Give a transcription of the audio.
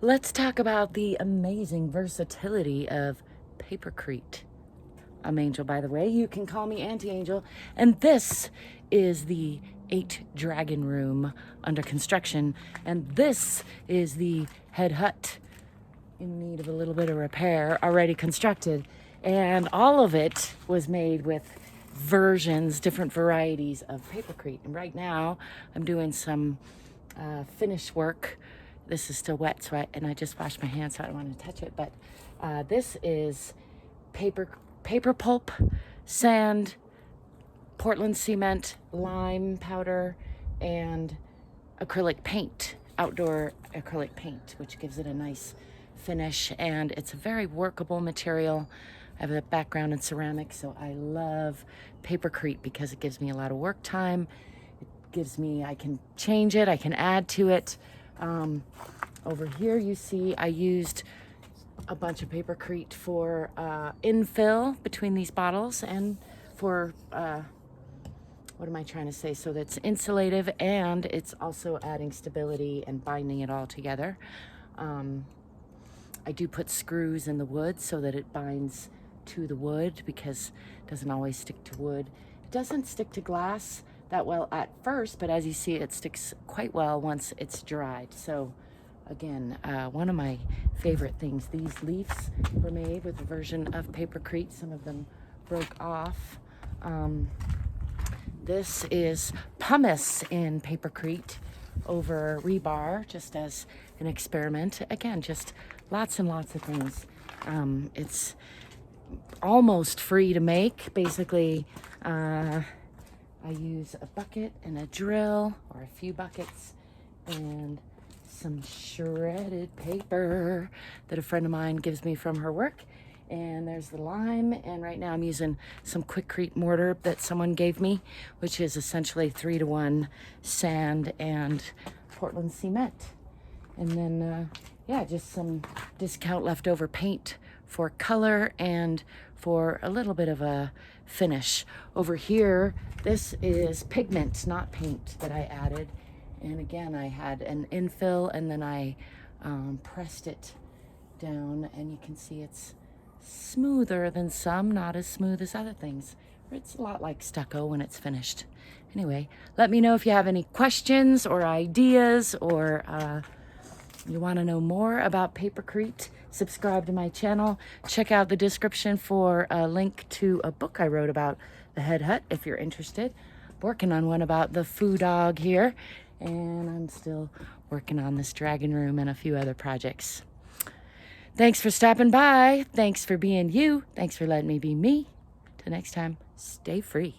let's talk about the amazing versatility of Papercrete. I'm Angel, by the way. You can call me Auntie Angel. And this is the 8 Dragon Room under construction. And this is the Head Hutt, in need of a little bit of repair, already constructed. And all of it was made with different varieties of Papercrete. And right now I'm doing some finish work. This is still wet, and I just washed my hands, so I don't want to touch it. But this is paper pulp, sand, Portland cement, lime powder, and acrylic paint, outdoor acrylic paint, which gives it a nice finish. And it's a very workable material. I have a background in ceramics, so I love Papercrete because it gives me a lot of work time. It gives me, I can change it, I can add to it. Over here you see I used a bunch of Papercrete for infill between these bottles, and for what am I trying to say, so that's insulative, and it's also adding stability and binding it all together. I do put screws in the wood so that it binds to the wood, because it doesn't always stick to wood. It doesn't stick to glass that well at first, but as you see, it sticks quite well once it's dried. So again, one of my favorite things. These leaves were made with a version of Papercrete. Some of them broke off. This is pumice in Papercrete over rebar, just as an experiment. Again, just lots and lots of things. It's almost free to make. Basically, I use a bucket and a drill, or a few buckets, and some shredded paper that a friend of mine gives me from her work. And there's the lime, and right now I'm using some Quikrete mortar that someone gave me, which is essentially 3-to-1 sand and Portland cement. And then, yeah, just some discount leftover paint for color and for a little bit of a finish. Over here, this is pigment, not paint, that I added. And again, I had an infill, and then I pressed it down, and you can see it's smoother than some, not as smooth as other things. It's a lot like stucco when it's finished. Anyway, let me know if you have any questions or ideas, or you want to know more about Papercrete. Subscribe to my channel. Check out the description for a link to a book I wrote about the Head Hutt if you're interested. Working on one about the foo dog here, and I'm still working on this dragon room and a few other projects. Thanks for stopping by. Thanks for being you. Thanks for letting me be me. Till next time, stay free.